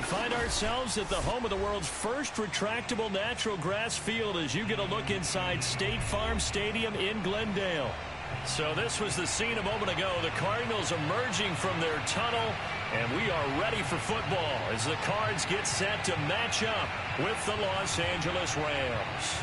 find ourselves at the home of the world's first retractable natural grass field as you get a look inside State Farm Stadium in Glendale. So this was the scene a moment ago. The Cardinals emerging from their tunnel, and we are ready for football as the Cards get set to match up with the Los Angeles Rams.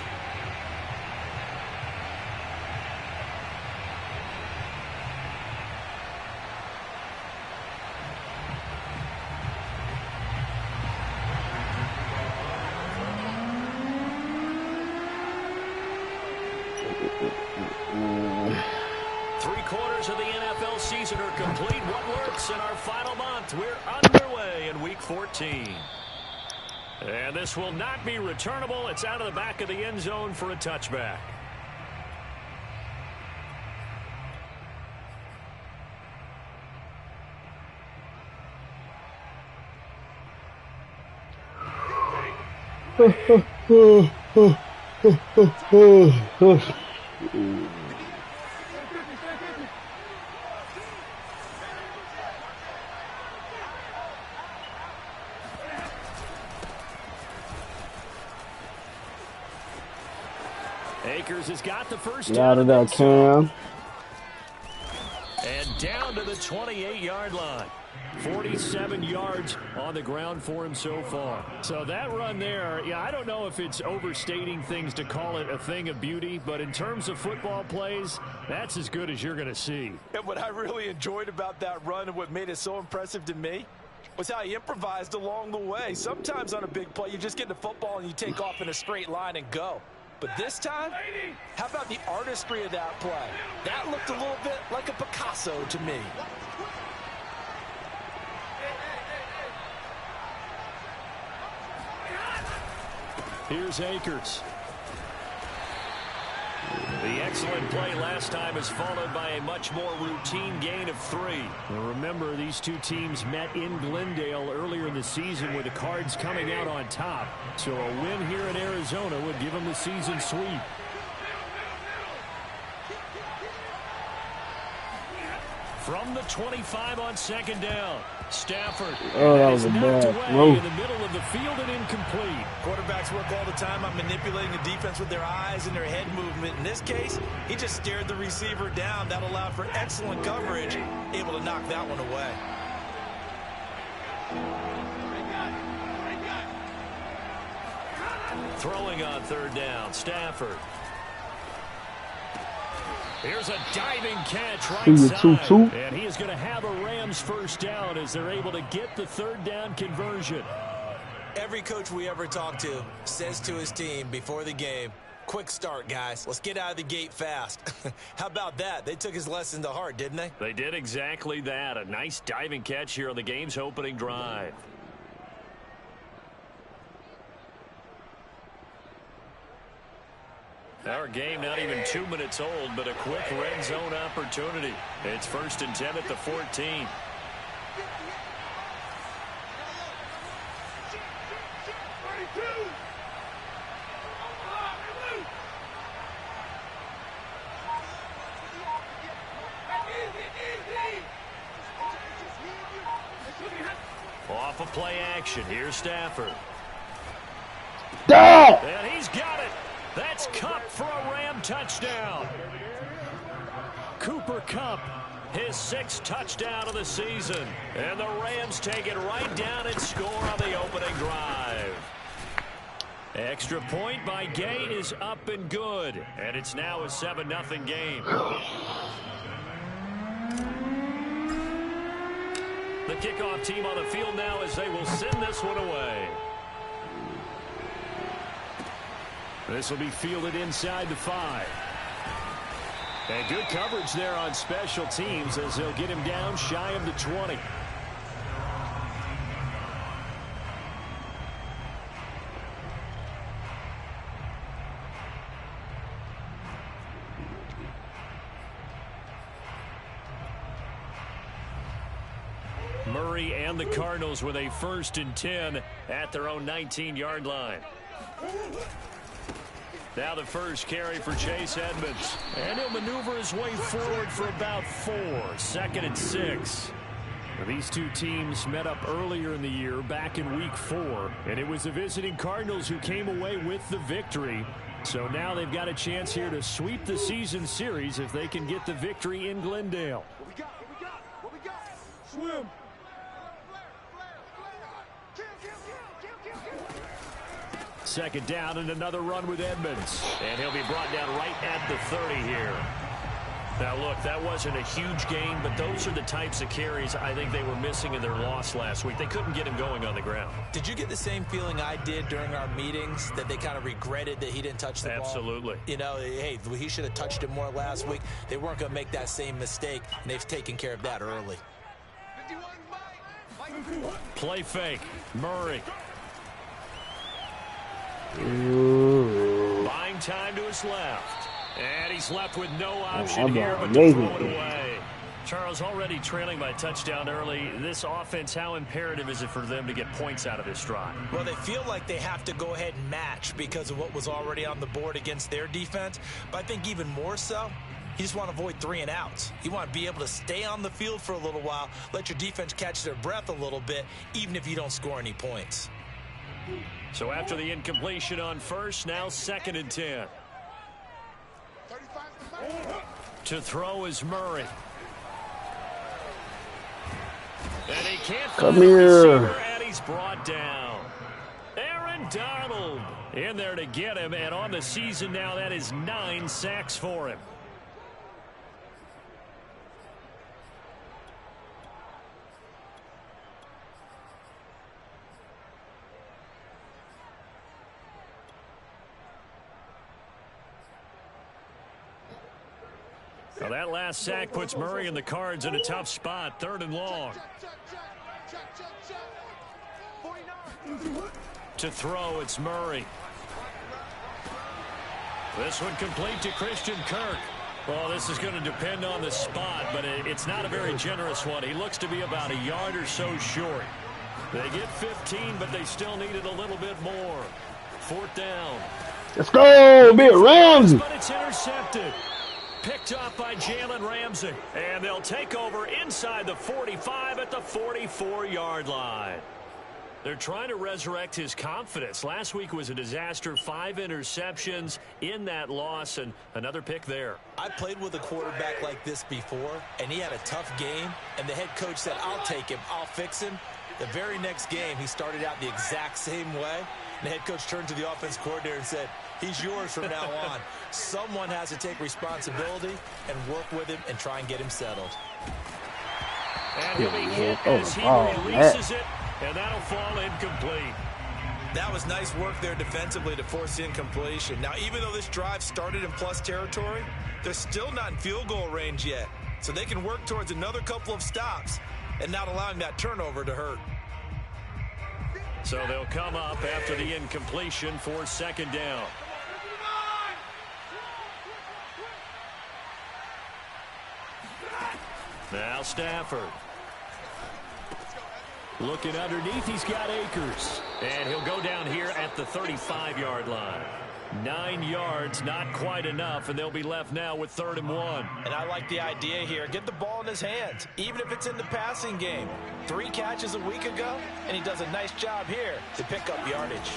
Three-quarters of the NFL season are complete. What works in our final month? We're underway in Week 14. And this will not be returnable. It's out of the back of the end zone for a touchback. Akers has got the first down. Out of that, Cam. And down to the 28-yard line. 47 yards on the ground for him so far. So that run there, yeah, I don't know if it's overstating things to call it a thing of beauty, but in terms of football plays, that's as good as you're going to see. And what I really enjoyed about that run and what made it so impressive to me was how he improvised along the way. Sometimes on a big play, you just get the football and you take off in a straight line and go. But this time, how about the artistry of that play? That looked a little bit like a Picasso to me. Here's Akers. The excellent play last time is followed by a much more routine gain of 3. And remember, these two teams met in Glendale earlier in the season with the Cards coming out on top. So a win here in Arizona would give them the season sweep. From the 25 on second down, Stafford. Oh, that was a bad throw. In the middle of the field and incomplete. Quarterbacks work all the time on manipulating the defense with their eyes and their head movement. In this case, he just stared the receiver down. That allowed for excellent coverage, able to knock that one away. Throwing on third down, Stafford. Here's a diving catch right side. And he is going to have a Rams first down as they're able to get the third down conversion. Every coach we ever talk to says to his team before the game, quick start, guys. Let's get out of the gate fast. How about that? They took his lesson to heart, didn't they? They did exactly that. A nice diving catch here on the game's opening drive. Our game not even 2 minutes old, but a quick red zone opportunity. It's 1st and 10 at the 14. Off a play action. Here's Stafford. And he's got it. That's Kupp for a Ram touchdown. Cooper Kupp, his 6th touchdown of the season. And the Rams take it right down and score on the opening drive. Extra point by Gay is up and good. And it's now a 7-0 game. The kickoff team on the field now as they will send this one away. This will be fielded inside the 5. And good coverage there on special teams as they'll get him down shy of the 20. Murray and the Cardinals with a 1st and 10 at their own 19-yard line. Now the first carry for Chase Edmonds. And he'll maneuver his way forward for about 4. 2nd and 6. These two teams met up earlier in the year, back in Week 4, and it was the visiting Cardinals who came away with the victory. So now they've got a chance here to sweep the season series if they can get the victory in Glendale. What we got? Swim. Second down and another run with Edmonds. And he'll be brought down right at the 30 here. Now, look, that wasn't a huge gain, but those are the types of carries I think they were missing in their loss last week. They couldn't get him going on the ground. Did you get the same feeling I did during our meetings, that they kind of regretted that he didn't touch the ball? Absolutely. You know, hey, he should have touched it more last week. They weren't going to make that same mistake, and they've taken care of that early. Play fake. Murray. Buying time to his left. And he's left with no option here but to throw it away. Charles, already trailing by touchdown early. This offense, how imperative is it for them to get points out of this drive? Well, they feel like they have to go ahead and match because of what was already on the board against their defense. But I think even more so, you just want to avoid 3 and outs. You want to be able to stay on the field for a little while, let your defense catch their breath a little bit, even if you don't score any points. So after the incompletion on first, now 2nd and 10. To throw is Murray. And he can't come here. And he's brought down. Aaron Donald in there to get him. And on the season now, that is 9 sacks for him. Now that last sack puts Murray and the Cards in a tough spot. 3rd and long. To throw, it's Murray. This one complete to Christian Kirk. Well, this is going to depend on the spot, but it's not a very generous one. He looks to be about a yard or so short. They get 15, but they still needed a little bit more. 4th down. Let's go, Big Ramsey. But it's intercepted. Picked up by Jalen Ramsey. And they'll take over inside the 45 at the 44-yard line. They're trying to resurrect his confidence. Last week was a disaster. 5 interceptions in that loss, and another pick there. I played with a quarterback like this before, and he had a tough game, and the head coach said, I'll take him, I'll fix him. The very next game, he started out the exact same way. And the head coach turned to the offense coordinator and said, he's yours from now on. Someone has to take responsibility and work with him and try and get him settled. And he'll be hit as he releases it, and that'll fall incomplete. That was nice work there defensively to force the incompletion. Now, even though this drive started in plus territory, they're still not in field goal range yet. So they can work towards another couple of stops and not allowing that turnover to hurt. So they'll come up after the incompletion for 2nd down. Now Stafford. Looking underneath, he's got Akers. And he'll go down here at the 35-yard line. 9 yards, not quite enough, and they'll be left now with 3rd and 1. And I like the idea here. Get the ball in his hands, even if it's in the passing game. 3 catches a week ago, and he does a nice job here to pick up yardage.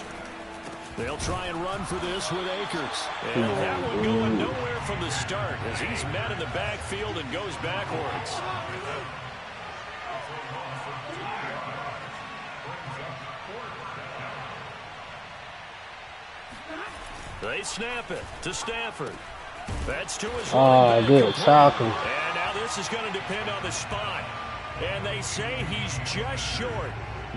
They'll try and run for this with Akers. And that one going nowhere from the start as he's met in the backfield and goes backwards. They snap it to Stafford. That's to his running back. Good tackle. And now this is going to depend on the spot. And they say he's just short.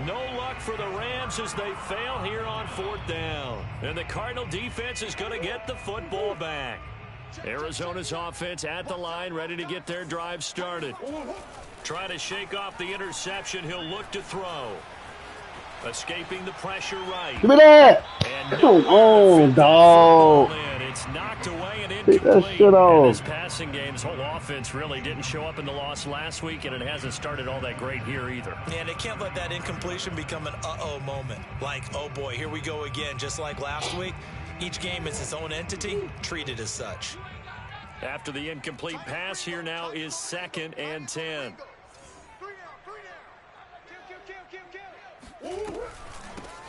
No luck for the Rams as they fail here on 4th down. And the Cardinal defense is going to get the football back. Arizona's offense at the line, ready to get their drive started. Trying to shake off the interception. He'll look to throw. Escaping the pressure right. Give me that. And Come on, dog. It's knocked away and Take that incomplete. shit off. And this passing game, his whole offense really didn't show up in the loss last week, and it hasn't started all that great here either. And they can't let that incompletion become an uh-oh moment. Like, oh boy, here we go again, just like last week. Each game is its own entity, treated as such. After the incomplete pass, here now is 2nd and 10.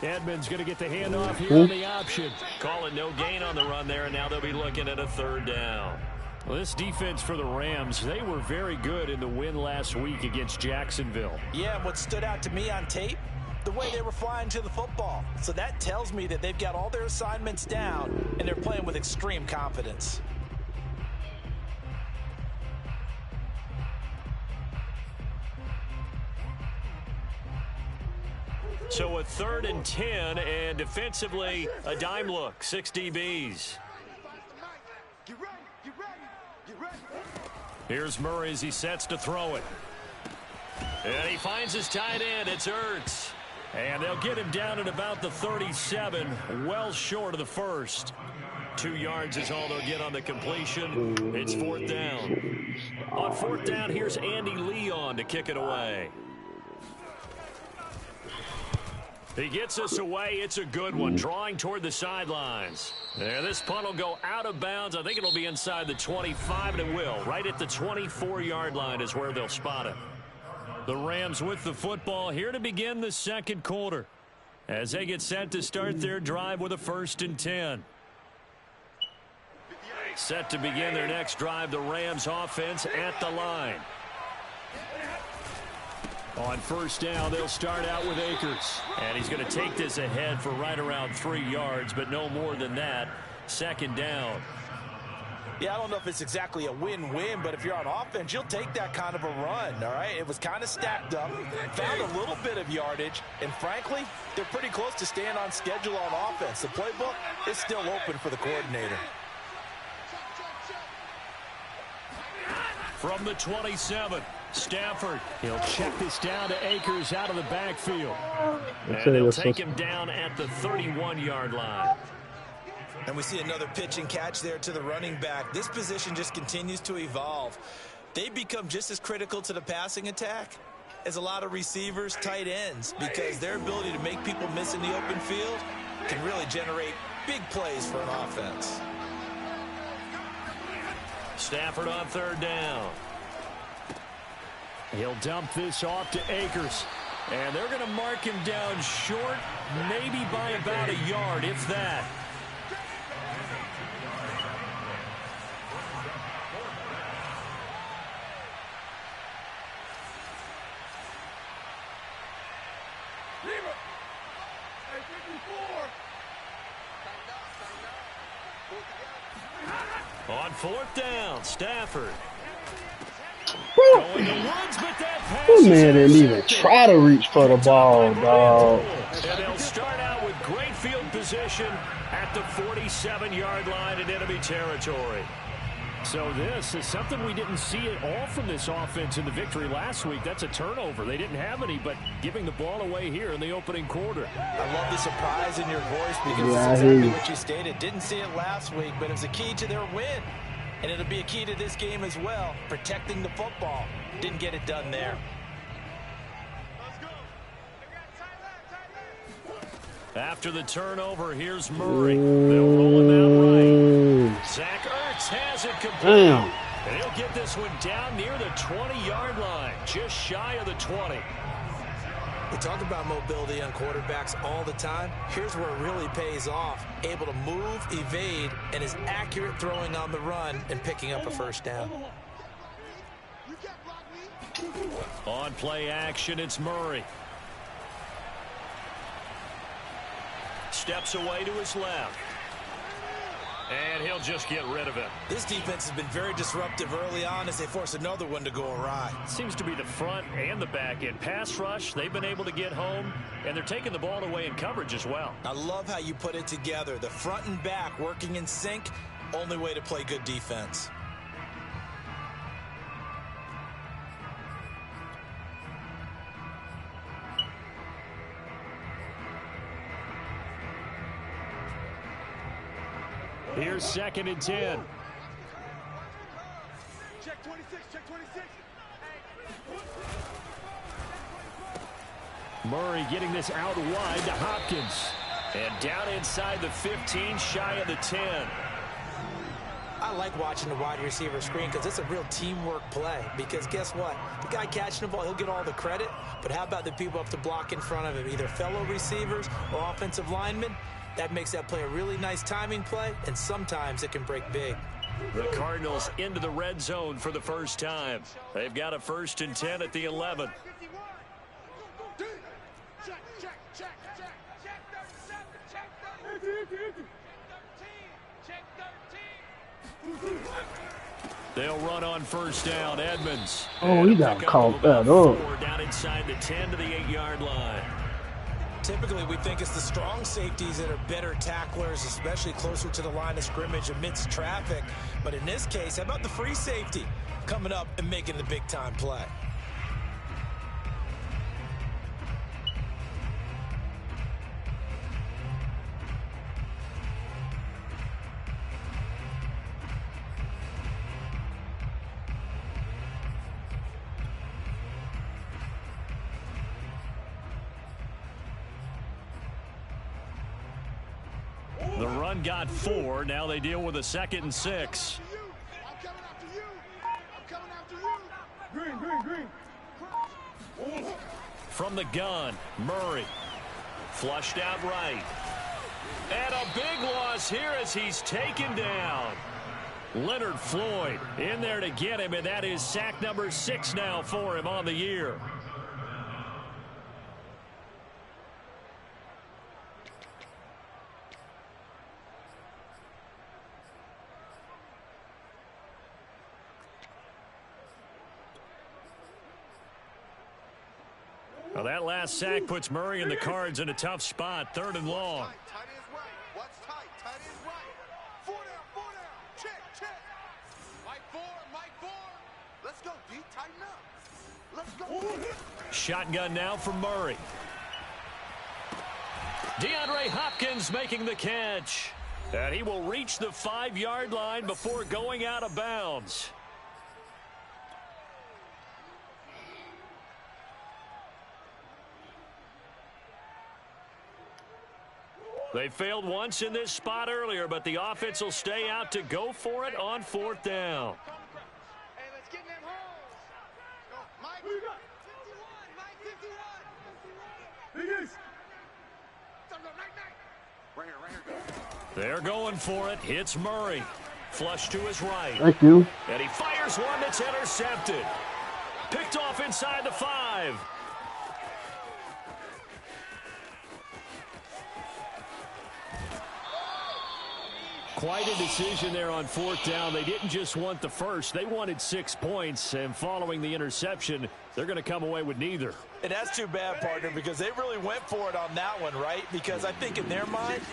Edmonds going to get the handoff here on the option. Calling no gain on the run there, and now they'll be looking at a third down. Well, this defense for the Rams, they were very good in the win last week against Jacksonville. Yeah, and what stood out to me on tape, the way they were flying to the football. So that tells me that they've got all their assignments down, and they're playing with extreme confidence. So a 3rd and 10, and defensively, a dime look, 6 DBs. Get ready, get ready, get ready. Here's Murray as he sets to throw it. And he finds his tight end. It's Ertz. And they'll get him down at about the 37, well short of the first. 2 yards is all they'll get on the completion. It's 4th down. On 4th down, here's Andy Leon to kick it away. He gets us away. It's a good one, drawing toward the sidelines. And this punt will go out of bounds. I think it'll be inside the 25, and it will. Right at the 24-yard line is where they'll spot it. The Rams with the football here to begin the second quarter as they get set to start their drive with a 1st and 10. Set to begin their next drive, the Rams offense at the line. On 1st down, they'll start out with Akers. And he's going to take this ahead for right around 3 yards, but no more than that. 2nd down. Yeah, I don't know if it's exactly a win-win, but if you're on offense, you'll take that kind of a run, all right? It was kind of stacked up, found a little bit of yardage, and frankly, they're pretty close to staying on schedule on offense. The playbook is still open for the coordinator. From the 27, Stafford. He'll check this down to Akers out of the backfield. And they'll take him down at the 31-yard line. And we see another pitch and catch there to the running back. This position just continues to evolve. They become just as critical to the passing attack as a lot of receivers, tight ends, because their ability to make people miss in the open field can really generate big plays for an offense. Stafford on 3rd down. He'll dump this off to Akers. And they're going to mark him down short, maybe by about a yard, if that. On 4th down, Stafford. Going to Woods, but that pass This man didn't even try to reach for the ball, dog. And they'll start out with great field position at the 47-yard line in enemy territory. So this is something we didn't see at all from this offense in the victory last week. That's a turnover. They didn't have any, but giving the ball away here in the opening quarter. I love the surprise in your voice because it's exactly what you stated. Didn't see it last week, but it was a key to their win. And it'll be a key to this game as well, protecting the football. Didn't get it done there. After the turnover, here's Murray. They'll roll him out right. Zach Ertz has it complete. And he'll get this one down near the 20-yard line, just shy of the 20. We talk about mobility on quarterbacks all the time. Here's where it really pays off. Able to move, evade, and is accurate throwing on the run and picking up a 1st down. On play action, it's Murray. Steps away to his left. And he'll just get rid of it. This defense has been very disruptive early on as they force another one to go awry. Seems to be the front and the back end. Pass rush, they've been able to get home, and they're taking the ball away in coverage as well. I love how you put it together. The front and back working in sync, only way to play good defense. Here's 2nd and 10. Check 26, check 26. Murray getting this out wide to Hopkins. And down inside the 15, shy of the 10. I I like watching the wide receiver screen because it's a real teamwork play. Because guess what? The guy catching the ball, he'll get all the credit. But how about the people up to block in front of him, either fellow receivers or offensive linemen? That makes that play a really nice timing play, and sometimes it can break big. The Cardinals into the red zone for the first time. They've got a 1st and 10 at the 11. They'll run on 1st down. Edmonds. Oh, he got caught that up. Down inside the 10 to the 8-yard line. Typically, we think it's the strong safeties that are better tacklers, especially closer to the line of scrimmage amidst traffic. But in this case, how about the free safety coming up and making the big-time play? The run got 4. Now they deal with a 2nd and 6. I'm coming after you. I'm coming after you. Green. From the gun, Murray. Flushed out right. And a big loss here as he's taken down. Leonard Floyd in there to get him, and that is sack number 6 now for him on the year. Well, that last sack puts Murray and the Cards in a tough spot. 3rd and long. Tight is right. What's tight? Tight is right. 4 down. Check. Mike 4. Let's go, D. Tighten up. Let's go. Shotgun now for Murray. DeAndre Hopkins making the catch. And he will reach the 5-yard line before going out of bounds. They failed once in this spot earlier, but the offense will stay out to go for it on 4th down. Hey, let's get in them holes. Go, Mike. 51. Mike 51. Right here. They're going for it. Hits Murray. Flush to his right. Thank you. And he fires one that's intercepted. Picked off inside the 5. Quite a decision there on 4th down. They didn't just want the first. They wanted 6 points. And following the interception, they're going to come away with neither. And that's too bad, partner, because they really went for it on that one, right? Because I think in their mind,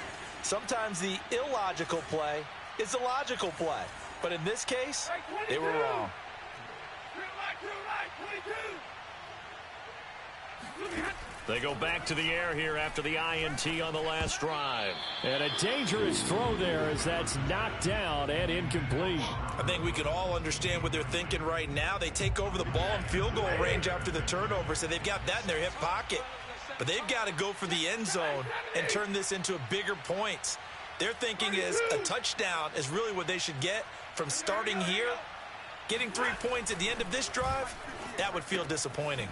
sometimes the illogical play is the logical play. But in this case, they were wrong. They go back to the air here after the INT on the last drive. And a dangerous throw there as that's knocked down and incomplete. I think we can all understand what they're thinking right now. They take over the ball in field goal range after the turnover, so they've got that in their hip pocket. But they've got to go for the end zone and turn this into a bigger points. Their thinking is a touchdown is really what they should get from starting here. Getting 3 points at the end of this drive, that would feel disappointing.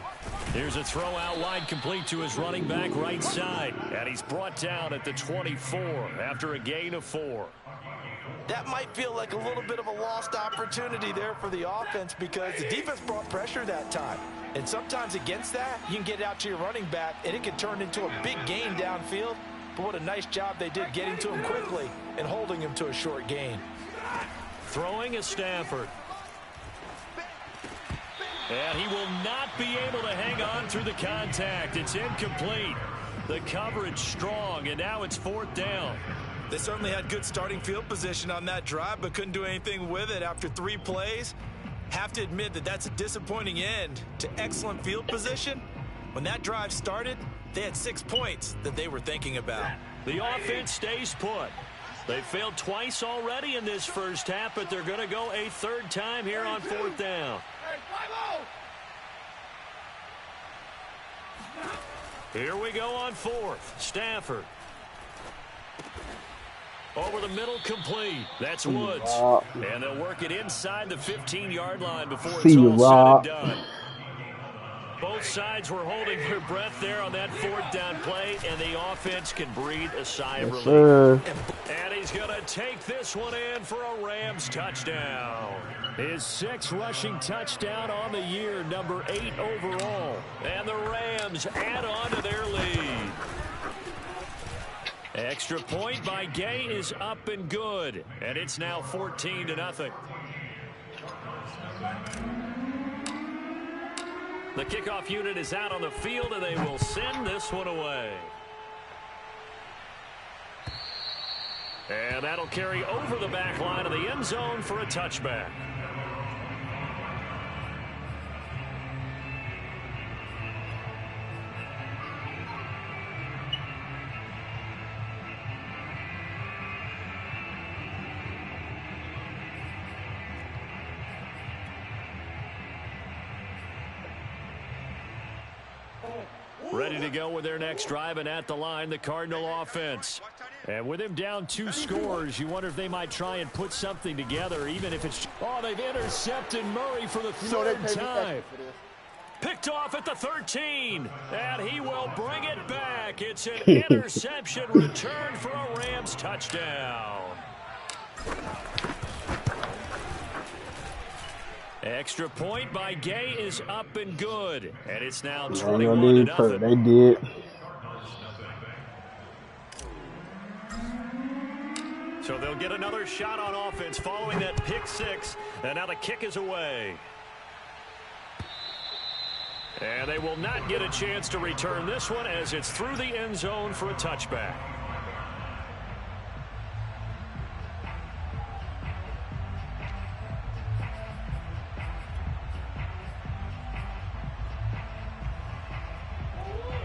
Here's a throw out wide complete to his running back right side. And he's brought down at the 24 after a gain of 4. That might feel like a little bit of a lost opportunity there for the offense because the defense brought pressure that time. And sometimes against that, you can get out to your running back, and it can turn into a big gain downfield. But what a nice job they did getting to him quickly and holding him to a short gain. Throwing is Stafford. And he will not be able to hang on through the contact. It's incomplete. The coverage strong, and now it's 4th down. They certainly had good starting field position on that drive, but couldn't do anything with it after 3 plays. Have to admit that that's a disappointing end to excellent field position. When that drive started, they had 6 points that they were thinking about. The offense stays put. They failed twice already in this first half, but they're going to go a 3rd time here on 4th down. Here we go on 4th. Stafford. Over the middle, complete. That's Woods. And they'll work it inside the 15-yard line before it's all said and done. Both sides were holding their breath there on that fourth down play, and the offense can breathe a sigh of relief. And he's going to take this one in for a Rams touchdown. His 6th rushing touchdown on the year, number 8 overall. And the Rams add on to their lead. Extra point by Gay is up and good, and it's now 14-0. The kickoff unit is out on the field, and they will send this one away. And that'll carry over the back line of the end zone for a touchback. Ready to go with their next drive, and at the line, the Cardinal offense. And with him down 2 scores, you wonder if they might try and put something together, even if it's... Oh, they've intercepted Murray for the 3rd time. Picked off at the 13, and he will bring it back. It's an interception return for a Rams touchdown. Extra point by Gay is up and good. And it's now 21-0. They did. So they'll get another shot on offense following that pick 6. And now the kick is away. And they will not get a chance to return this one as it's through the end zone for a touchback.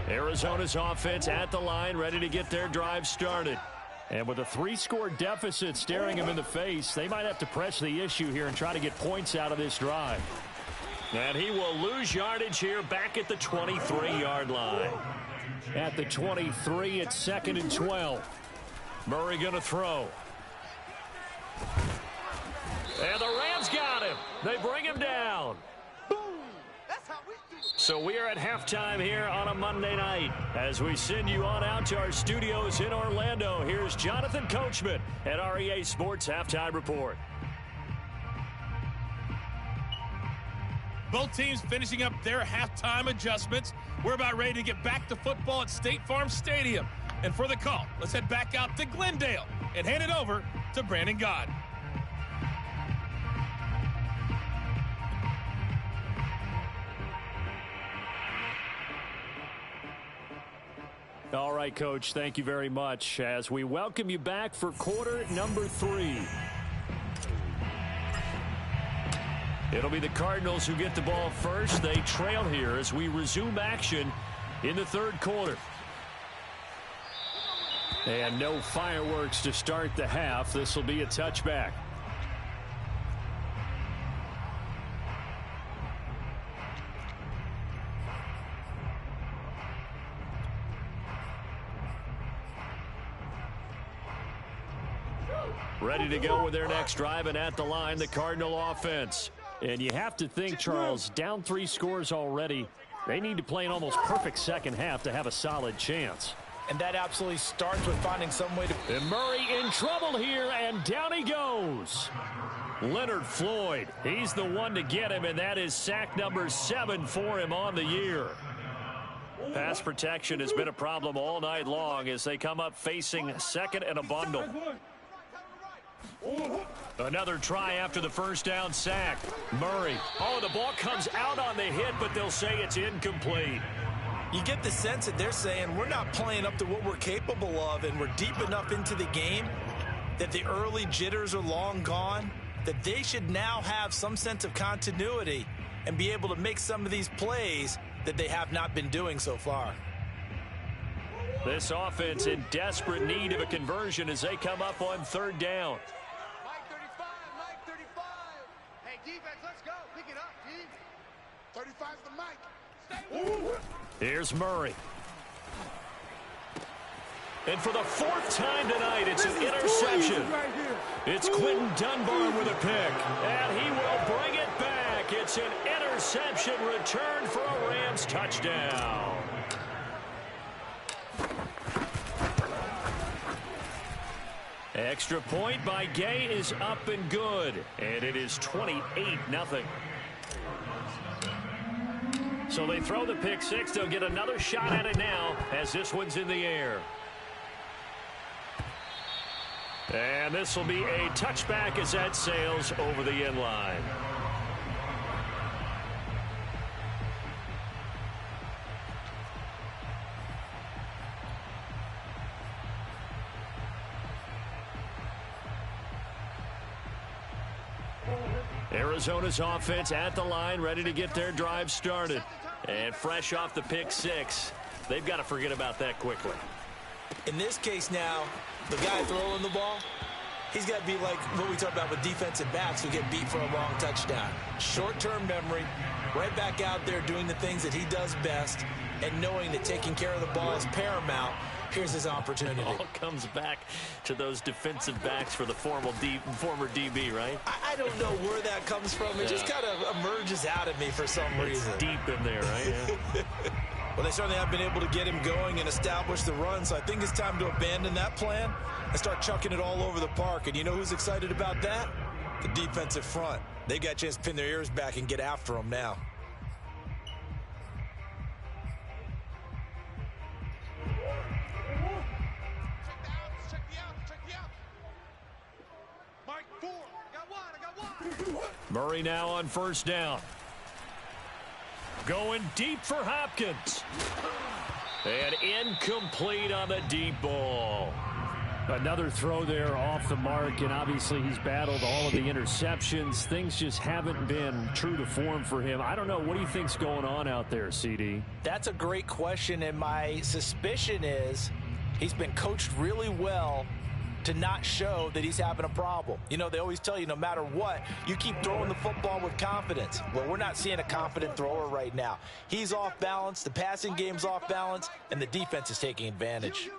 Arizona's offense at the line, ready to get their drive started. And with a 3-score deficit staring them in the face, they might have to press the issue here and try to get points out of this drive. And he will lose yardage here back at the 23-yard line. At the 23, it's 2nd and 12. Murray going to throw. And the Rams got him. They bring him down. So we are at halftime here on a Monday night. As we send you on out to our studios in Orlando, here's Jonathan Coachman at REA Sports Halftime Report. Both teams finishing up their halftime adjustments. We're about ready to get back to football at State Farm Stadium. And for the call, let's head back out to Glendale and hand it over to Brandon God. All right, Coach, thank you very much as we welcome you back for quarter number 3. It'll be the Cardinals who get the ball first. They trail here as we resume action in the 3rd quarter. And no fireworks to start the half. This will be a touchback. Ready to go with their next drive, and at the line, the Cardinal offense. And you have to think, Charles, down 3 scores already. They need to play an almost perfect second half to have a solid chance. And that absolutely starts with finding some way to... And Murray in trouble here, and down he goes. Leonard Floyd, he's the one to get him, and that is sack number 7 for him on the year. Pass protection has been a problem all night long as they come up facing 2nd and a bundle. Another try after the first down sack. Murray. Oh, the ball comes out on the hit, but they'll say it's incomplete. You get the sense that they're saying we're not playing up to what we're capable of, and we're deep enough into the game that the early jitters are long gone, that they should now have some sense of continuity and be able to make some of these plays that they have not been doing so far. This offense in desperate need of a conversion as they come up on 3rd down. Mike 35, Mike 35. Hey, defense, let's go. Pick it up, team. 35's the Mike. Here's Murray. And for the fourth time tonight, it's an interception. It's Quentin Dunbar with a pick. And he will bring it back. It's an interception return for a Rams touchdown. Extra point by Gay is up and good. And it is 28-0. So they throw the pick six. They'll get another shot at it now as this one's in the air. And this will be a touchback as that sails over the end line. Arizona's offense at the line, ready to get their drive started. And fresh off the pick six, they've got to forget about that quickly. In this case now, the guy throwing the ball, he's got to be like what we talked about with defensive backs who get beat for a long touchdown. Short-term memory, right back out there doing the things that he does best, and knowing that taking care of the ball is paramount. Here's his opportunity. It all comes back to those defensive backs for the former DB, right? I don't know where that comes from. It just kind of emerges out of me for some reason. Deep in there, right? Yeah. Well, they certainly have been able to get him going and establish the run, so I think it's time to abandon that plan and start chucking it all over the park. And you know who's excited about that? The defensive front. They got a chance to pin their ears back and get after him now. Murray now on first down. Going deep for Hopkins. And incomplete on the deep ball. Another throw there off the mark, and obviously he's battled all of the interceptions. Things just haven't been true to form for him. I don't know. What do you think's going on out there, CD? That's a great question, and my suspicion is he's been coached really well to not show that he's having a problem. You know, they always tell you no matter what, you keep throwing the football with confidence. Well, we're not seeing a confident thrower right now. He's off balance, the passing game's off balance, and the defense is taking advantage.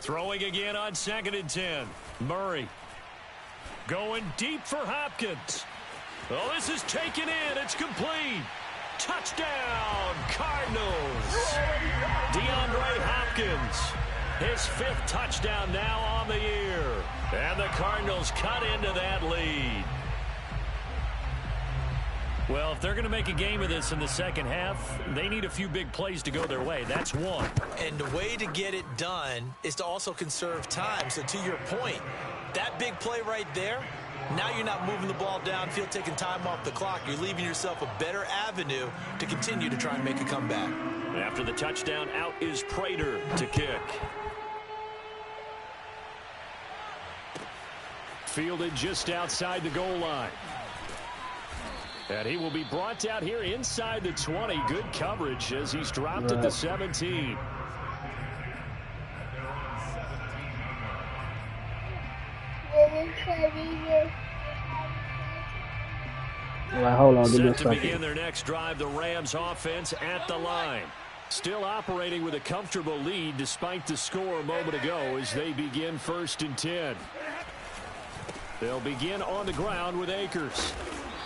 Throwing again on 2nd and 10. Murray going deep for Hopkins. Oh, this is taken in. It's complete. Touchdown, Cardinals. DeAndre Hopkins. His 5th touchdown now on the year. And the Cardinals cut into that lead. Well, if they're going to make a game of this in the second half, they need a few big plays to go their way. That's one. And the way to get it done is to also conserve time. So to your point, that big play right there, now you're not moving the ball downfield, taking time off the clock. You're leaving yourself a better avenue to continue to try and make a comeback. After the touchdown, out is Prater to kick. Fielded just outside the goal line. And he will be brought down here inside the 20. Good coverage as he's dropped at the 17. Hold on, Set to begin their next drive, the Rams offense at the line. Still operating with a comfortable lead despite the score a moment ago as they begin 1st and 10. They'll begin on the ground with Akers.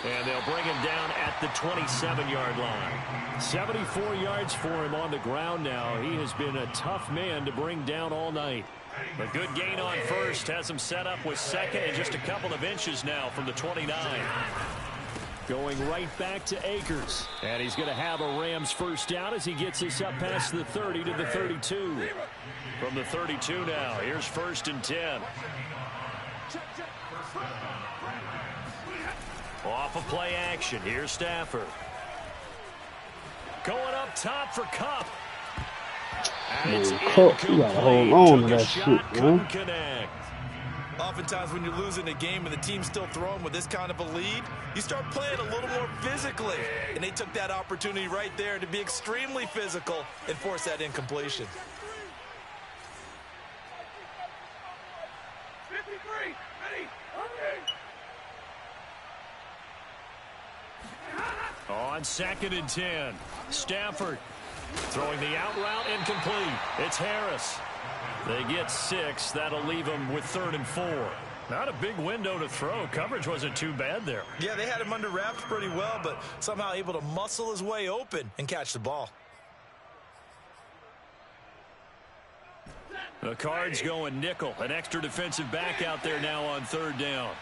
And they'll bring him down at the 27-yard line. 74 yards for him on the ground now. He has been a tough man to bring down all night. A good gain on first has him set up with 2nd and just a couple of inches now from the 29. Going right back to Akers. And he's going to have a Rams first down as he gets this up past the 30 to the 32. From the 32 now, here's 1st and 10. Off of play action. Here's Stafford. Going up top for Kupp. And it's Kupp, you gotta hold on to that shit, man. Connect. Oftentimes when you're losing a game and the team's still throwing with this kind of a lead, you start playing a little more physically. And they took that opportunity right there to be extremely physical and force that incompletion. 53, ready, okay. On 2nd and 10, Stafford throwing the out route incomplete. It's Harris. They get 6. That'll leave them with 3rd and 4. Not a big window to throw. Coverage wasn't too bad there. Yeah, they had him under wraps pretty well, but somehow able to muscle his way open and catch the ball. The Cards going nickel. An extra defensive back out there now on 3rd down.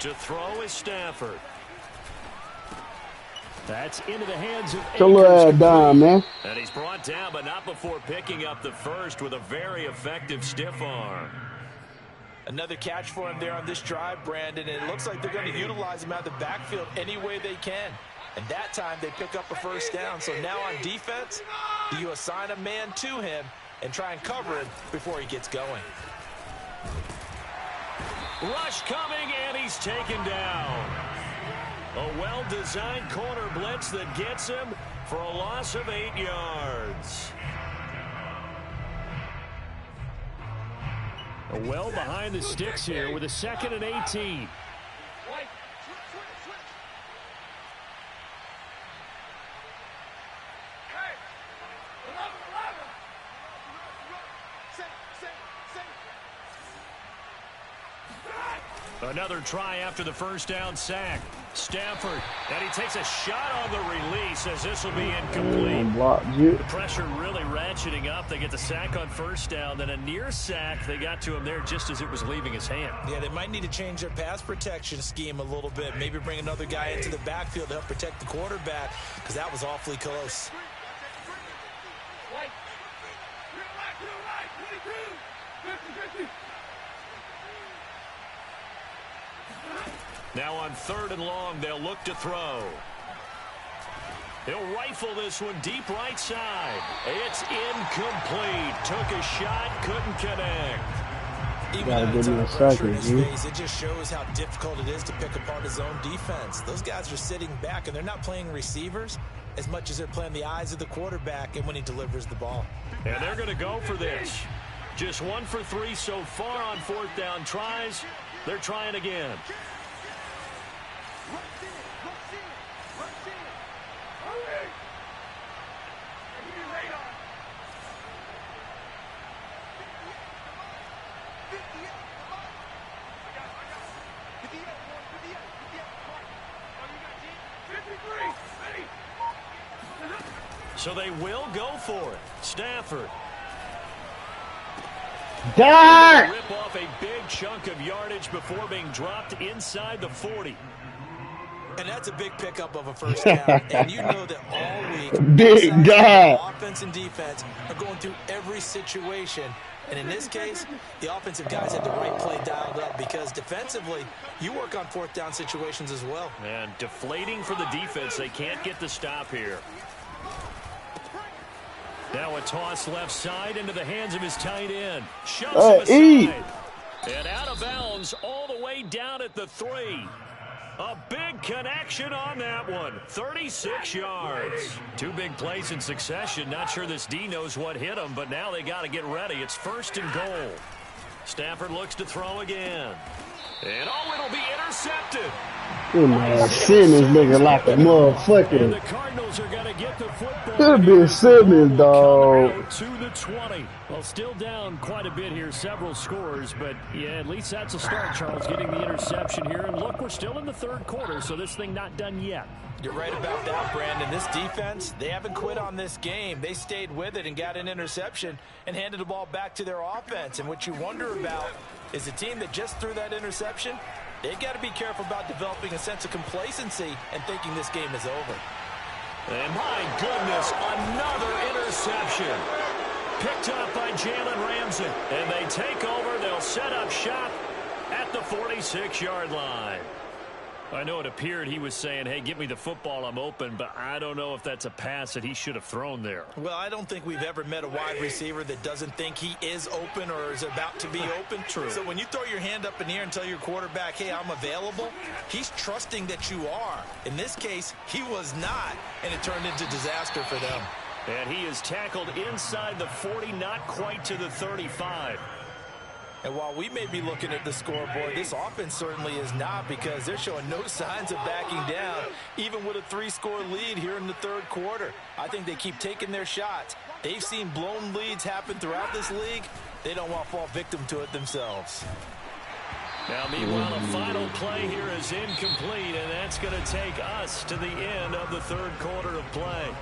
To throw is Stafford. That's into the hands of Akers. Down, man. And he's brought down, but not before picking up the first with a very effective stiff arm. Another catch for him there on this drive, Brandon, and it looks like they're going to utilize him out of the backfield any way they can. And that time they pick up a first down. So now on defense, you assign a man to him and try and cover him before he gets going. Rush coming, and he's taken down. A well-designed corner blitz that gets him for a loss of 8 yards. Well behind the sticks here with a 2nd and 18. Another try after the first down sack. Stafford, and he takes a shot on the release as this will be incomplete. The pressure really ratcheting up. They get the sack on first down, then a near sack. They got to him there just as it was leaving his hand. Yeah, they might need to change their pass protection scheme a little bit. Maybe bring another guy into the backfield to help protect the quarterback, because that was awfully close. Now on 3rd and long, they'll look to throw. He'll rifle this one deep right side. It's incomplete. Took a shot, couldn't connect. Even though it's under pressure in his face, it just shows how difficult it is to pick apart his own defense. Those guys are sitting back, and they're not playing receivers as much as they're playing the eyes of the quarterback and when he delivers the ball. And they're going to go for this. Just 1 for 3 so far on 4th down tries. They're trying again. So they will go for it. Stafford. Rip off a big chunk of yardage before being dropped inside the 40. And that's a big pickup of a first down. And you know that all week, big guy. Offense and defense are going through every situation. And in this case, the offensive guys had the right play dialed up, because defensively, you work on 4th down situations as well. And deflating for the defense. They can't get the stop here. Now a toss left side into the hands of his tight end. Shoves him aside. And out of bounds all the way down at the 3. A big connection on that one. 36 yards. 2 big plays in succession. Not sure this D knows what hit him, but now they got to get ready. It's 1st and goal. Stafford looks to throw again. And it'll be intercepted. Man, Simmons looking like a motherfucker. And the Cardinals are going to get the football. Could be Simmons, dog. To the 20. Well, still down quite a bit here, several scores, but yeah, at least that's a start, Charles, getting the interception here. And look, we're still in the 3rd quarter, so this thing not done yet. You're right about that, Brandon. This defense, they haven't quit on this game. They stayed with it and got an interception and handed the ball back to their offense. And what you wonder about is a team that just threw that interception, they've got to be careful about developing a sense of complacency and thinking this game is over. And my goodness, another interception. Picked up by Jalen Ramsey. And they take over. They'll set up shop at the 46-yard line. I know it appeared he was saying, hey, give me the football, I'm open, but I don't know if that's a pass that he should have thrown there. Well, I don't think we've ever met a wide receiver that doesn't think he is open or is about to be open. True. So when you throw your hand up in the air and tell your quarterback, hey, I'm available, he's trusting that you are. In this case, he was not, and it turned into disaster for them. And he is tackled inside the 40, not quite to the 35. And while we may be looking at the scoreboard, this offense certainly is not, because they're showing no signs of backing down, even with a 3-score lead here in the third quarter. I think they keep taking their shots. They've seen blown leads happen throughout this league. They don't want to fall victim to it themselves. Now, meanwhile, the final play here is incomplete, and that's going to take us to the end of the third quarter of play.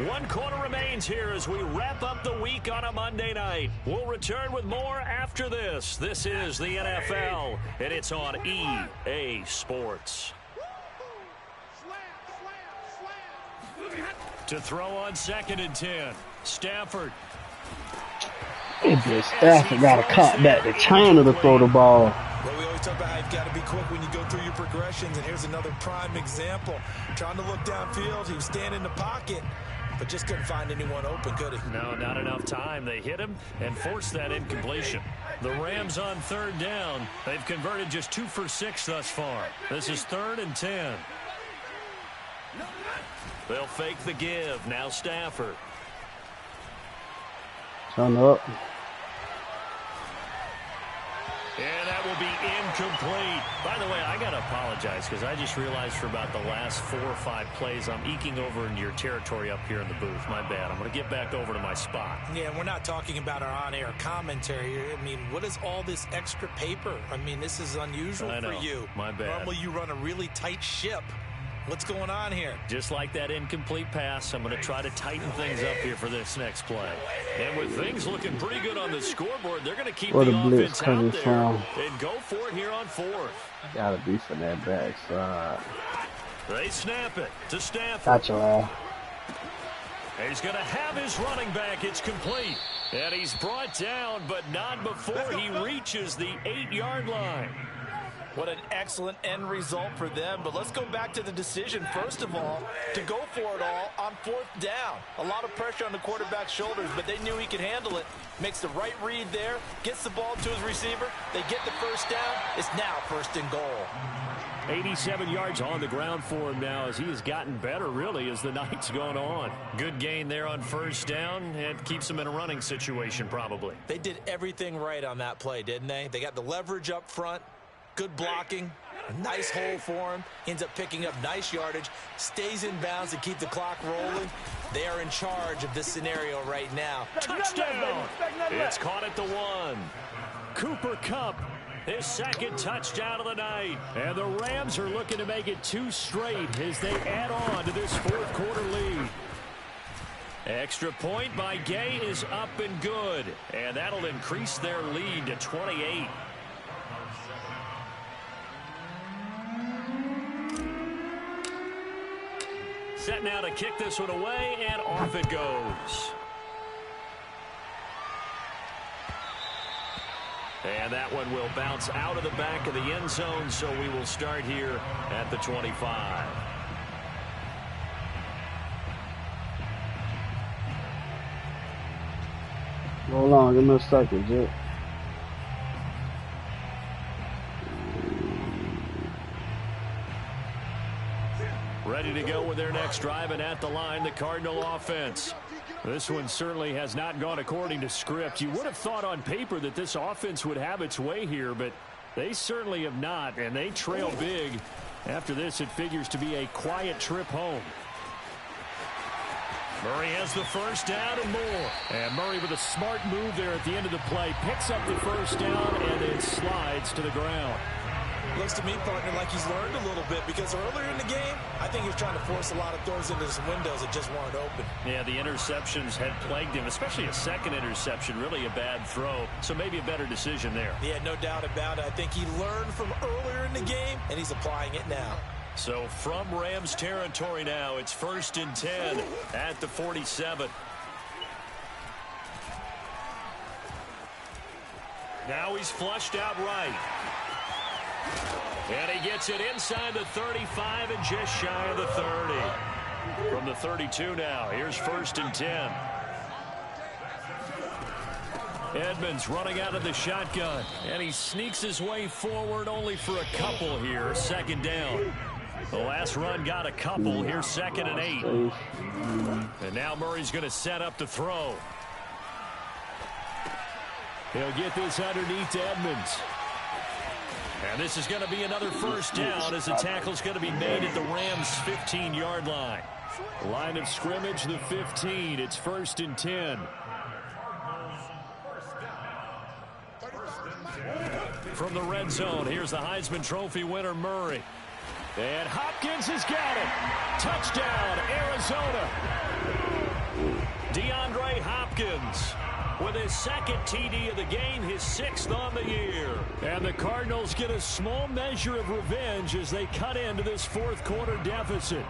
1 quarter remains here as we wrap up the week on a Monday night. We'll return with more after this. This is the NFL, and it's on EA Sports. To throw on 2nd and 10, Stafford. Stafford got to cut back to China to throw the ball. Well, we always talk about how you've got to be quick when you go through your progressions, and here's another prime example. Trying to look downfield, he was standing in the pocket, but just couldn't find anyone open, could he? No, not enough time. They hit him and forced that incompletion. The Rams on 3rd down. They've converted just 2 for 6 thus far. This is 3rd and 10. They'll fake the give. Now Stafford. Turn up. And that will be incomplete. By the way, I got to apologize because I just realized for about the last 4 or 5 plays, I'm eking over into your territory up here in the booth. My bad. I'm going to get back over to my spot. Yeah, we're not talking about our on-air commentary. I mean, what is all this extra paper? I mean, this is unusual for you. My bad. Normally you run a really tight ship. What's going on here? Just like that incomplete pass, I'm going to try to tighten things up here for this next play. And with things looking pretty good on the scoreboard, they're going to keep the offense out there and go for it here on 4th. Gotta be for that backside. They snap it to Stafford. Gotcha, Al. He's going to have his running back. It's complete. And he's brought down, but not before he reaches the 8-yard line. What an excellent end result for them. But let's go back to the decision, first of all, to go for it all on 4th down. A lot of pressure on the quarterback's shoulders, but they knew he could handle it. Makes the right read there, gets the ball to his receiver. They get the first down. It's now 1st and goal. 87 yards on the ground for him now as he has gotten better, really, as the night's gone on. Good gain there on 1st down, and keeps him in a running situation probably. They did everything right on that play, didn't they? They got the leverage up front. Good blocking, a nice hole for him, ends up picking up nice yardage, stays in bounds to keep the clock rolling. They are in charge of this scenario right now. Touchdown! It's caught at the 1. Cooper Kupp, his 2nd touchdown of the night. And the Rams are looking to make it 2 straight as they add on to this 4th quarter lead. Extra point by Gay is up and good, and that'll increase their lead to 28. Set now to kick this one away, and off it goes. And that one will bounce out of the back of the end zone, so we will start here at the 25. Hold on, give me a second, Jit. Ready to go with their next drive, and at the line, the Cardinal offense. This one certainly has not gone according to script. You would have thought on paper that this offense would have its way here, but they certainly have not, and they trail big. After this, it figures to be a quiet trip home. Murray has the first down and more. And Murray with a smart move there at the end of the play. Picks up the first down and then slides to the ground. Looks to me, partner, like he's learned a little bit, because earlier in the game, I think he was trying to force a lot of throws into some windows that just weren't open. Yeah, the interceptions had plagued him, especially a 2nd interception, really a bad throw. So maybe a better decision there. Yeah, no doubt about it. I think he learned from earlier in the game, and he's applying it now. So from Rams territory now, it's 1st and 10 at the 47. Now he's flushed out right. And he gets it inside the 35 and just shy of the 30. From the 32 now, here's 1st and 10. Edmonds running out of the shotgun, and he sneaks his way forward only for a couple here. 2nd down. The last run got a couple. Here's 2nd and 8. And now Murray's going to set up to throw. He'll get this underneath to Edmonds. And this is going to be another first down as the tackle's going to be made at the Rams' 15-yard line. Line of scrimmage, the 15. It's 1st and 10. From the red zone, here's the Heisman Trophy winner, Murray. And Hopkins has got it. Touchdown, Arizona. DeAndre Hopkins with his second TD of the game, his 6th on the year. And the Cardinals get a small measure of revenge as they cut into this 4th quarter deficit.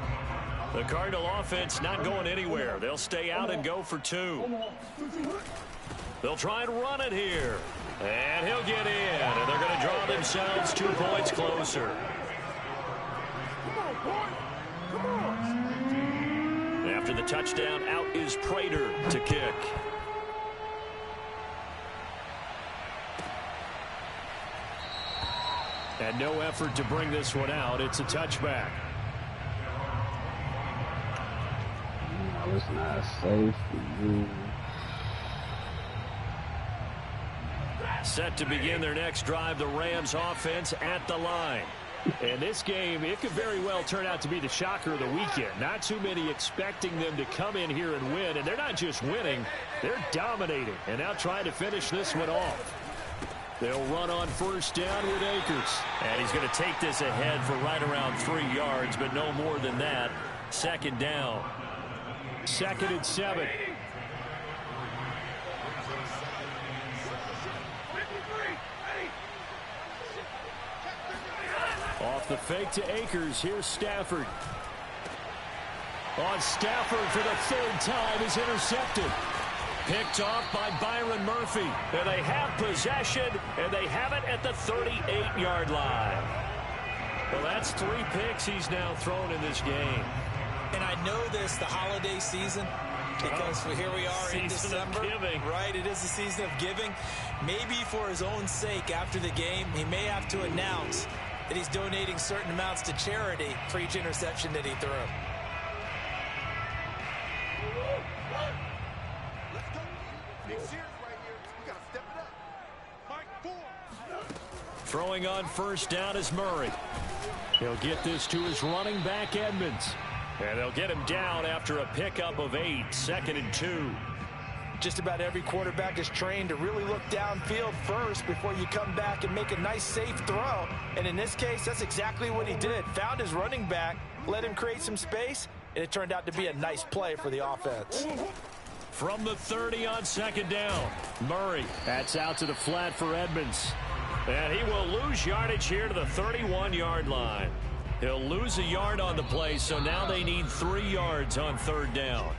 The Cardinal offense not going anywhere. They'll stay out and go for 2. They'll try and run it here. And he'll get in. And they're going to draw themselves 2 points closer. After the touchdown, out is Prater to kick. And no effort to bring this one out. It's a touchback. No, it's not safe for you. Set to begin their next drive, the Rams offense at the line. And this game, it could very well turn out to be the shocker of the weekend. Not too many expecting them to come in here and win. And they're not just winning, they're dominating. And now trying to finish this one off. They'll run on 1st down with Akers. And he's going to take this ahead for right around 3 yards, but no more than that. 2nd down. 2nd and 7. Off the fake to Akers. Here's Stafford. On Stafford for the 3rd time is intercepted. Picked off by Byron Murphy. And they have possession, and they have it at the 38-yard line. Well, that's 3 picks he's now thrown in this game. And I know this, the holiday season, because here we are in December. Right, it is the season of giving. Maybe for his own sake after the game, he may have to announce that he's donating certain amounts to charity for each interception that he threw. Let's go. Big series right here. We got to step it up. Mike 4. Throwing on 1st down is Murray. He'll get this to his running back, Edmonds. And they'll get him down after a pickup of 8. 2nd and 2. Just about every quarterback is trained to really look downfield first before you come back and make a nice, safe throw. And in this case, that's exactly what he did. Found his running back, let him create some space, and it turned out to be a nice play for the offense. From the 30 on 2nd down, Murray. That's out to the flat for Edmonds. And he will lose yardage here to the 31-yard line. He'll lose a yard on the play, so now they need 3 yards on 3rd down.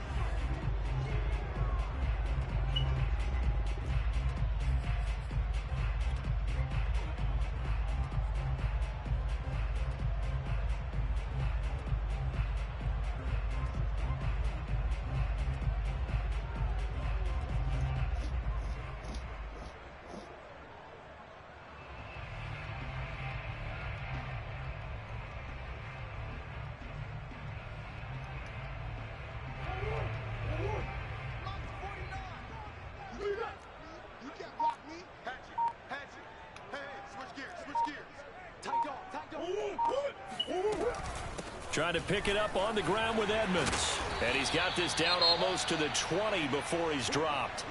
Trying to pick it up on the ground with Edmonds. And he's got this down almost to the 20 before he's dropped.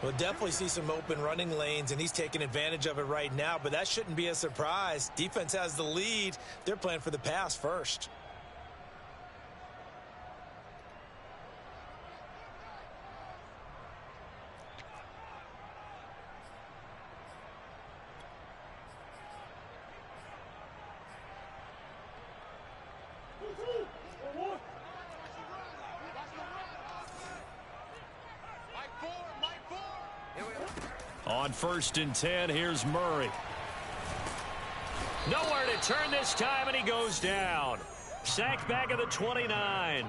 We'll definitely see some open running lanes, and he's taking advantage of it right now, but that shouldn't be a surprise. Defense has the lead. They're playing for the pass first. On 1st and 10, here's Murray. Nowhere to turn this time, and he goes down. Sacked back at the 29.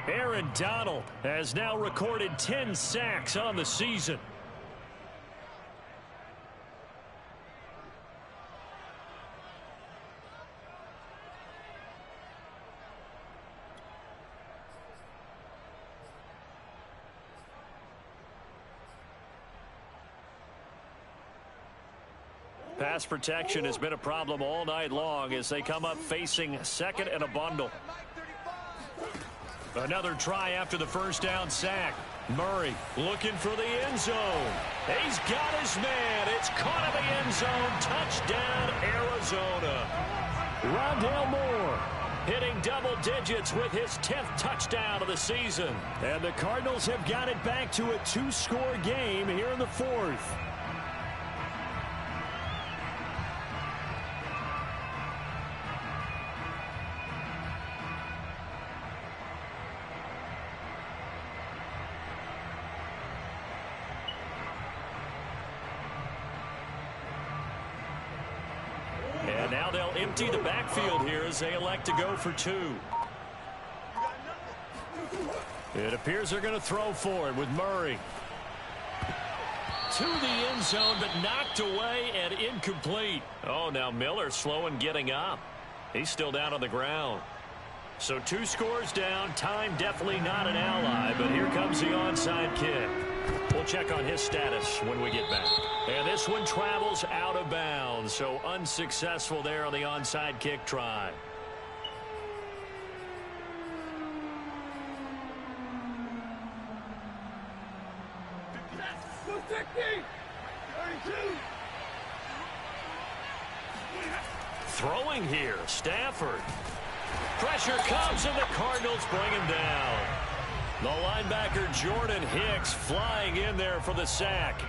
Aaron Donald has now recorded 10 sacks on the season. Pass protection has been a problem all night long as they come up facing second and a bundle. Another try after the first down sack. Murray looking for the end zone. He's got his man. It's caught in the end zone. Touchdown, Arizona. Rondale Moore hitting double digits with his 10th touchdown of the season. And the Cardinals have got it back to a 2-score game here in the fourth. And now they'll empty the backfield here as they elect to go for 2. It appears they're going to throw for it with Murray. To the end zone, but knocked away and incomplete. Oh, now Miller slow in getting up. He's still down on the ground. So 2 scores down. Time definitely not an ally, but here comes the onside kick. We'll check on his status when we get back. And this one travels out of bounds, so unsuccessful there on the onside kick try. Throwing here, Stafford. Pressure comes and the Cardinals bring him down. The linebacker Jordan Hicks flying in there for the sack.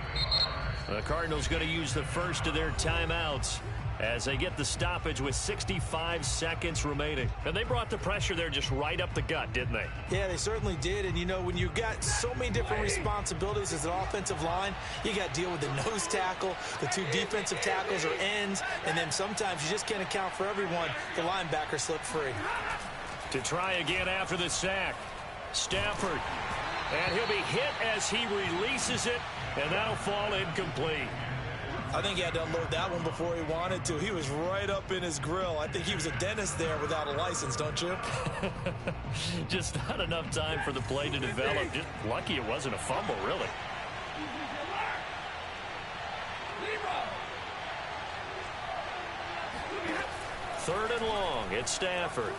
The Cardinals going to use the first of their timeouts as they get the stoppage with 65 seconds remaining. And they brought the pressure there just right up the gut, didn't they? Yeah, they certainly did. And, you know, when you've got so many different responsibilities as an offensive line, you got to deal with the nose tackle, the 2 defensive tackles or ends, and then sometimes you just can't account for everyone. The linebacker slipped free. To try again after the sack. Stafford, and he'll be hit as he releases it, and that'll fall incomplete. I think he had to unload that one before he wanted to. He was right up in his grill. I think he was a dentist there without a license, don't you? Just not enough time for the play to develop. Just lucky it wasn't a fumble, really. Third and long, it's Stafford.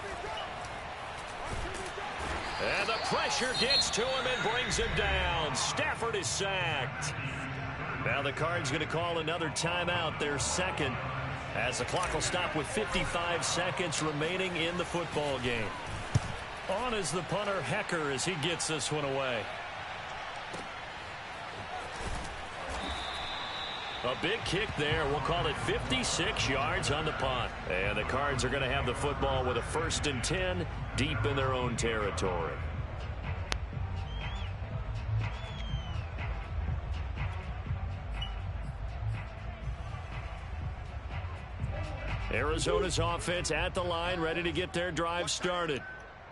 And the pressure gets to him and brings him down. Stafford is sacked. Now the Cards going to call another timeout, their second, as the clock will stop with 55 seconds remaining in the football game. On is the punter Hecker as he gets this one away. A big kick there. We'll call it 56 yards on the punt. And the Cards are going to have the football with a 1st and 10 deep in their own territory. Arizona's offense at the line, ready to get their drive started.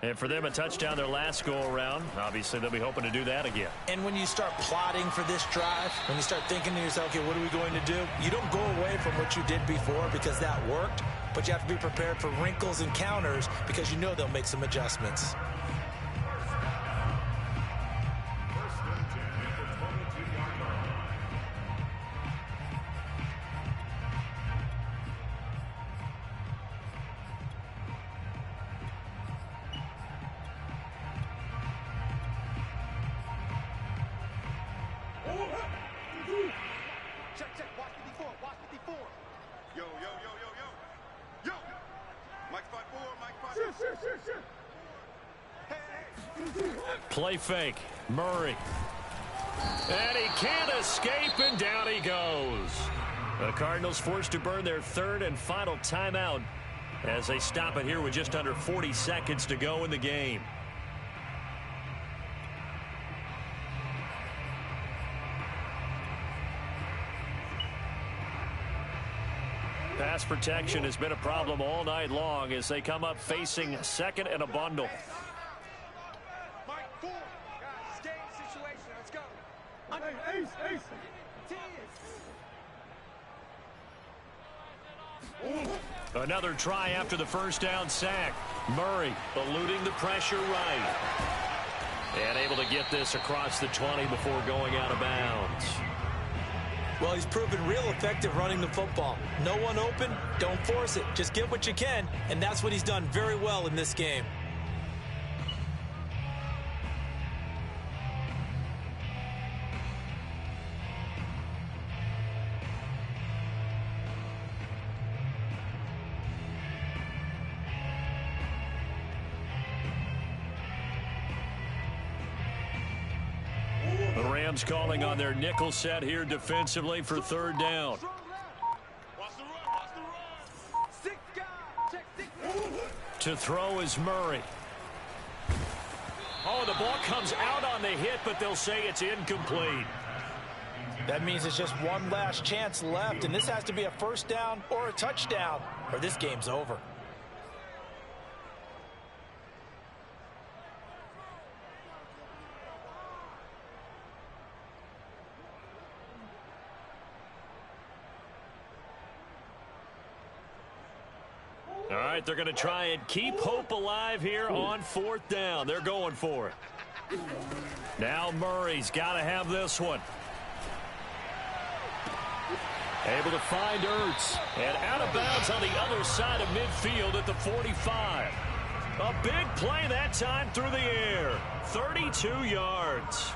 And for them, a touchdown their last go-around. Obviously, they'll be hoping to do that again. And when you start plotting for this drive, when you start thinking to yourself, okay, what are we going to do? You don't go away from what you did before because that worked, but you have to be prepared for wrinkles and counters because you know they'll make some adjustments. Play fake. Murray. And he can't escape, and down he goes. The Cardinals forced to burn their 3rd and final timeout as they stop it here with just under 40 seconds to go in the game. Pass protection has been a problem all night long as they come up facing second and a bundle. Another try after the first down sack. Murray eluding the pressure right. And able to get this across the 20 before going out of bounds. Well, he's proven real effective running the football. No one open, don't force it. Just get what you can, and that's what he's done very well in this game. The Rams calling on their nickel set here defensively for third down. To throw is Murray. Oh, the ball comes out on the hit, but they'll say it's incomplete. That means it's just one last chance left, and this has to be a first down or a touchdown, or this game's over. All right, they're going to try and keep hope alive here on fourth down. They're going for it. Now Murray's got to have this one. Able to find Ertz. And out of bounds on the other side of midfield at the 45. A big play that time through the air. 32 yards.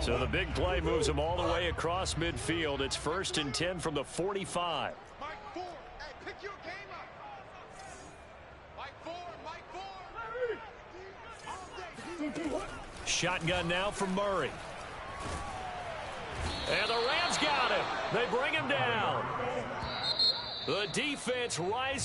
So the big play moves them all the way across midfield. It's 1st and 10 from the 45. Mike 4. Hey, pick your game up. Mike 4. Shotgun now from Murray. And the Rams got him. They bring him down. The defense rising.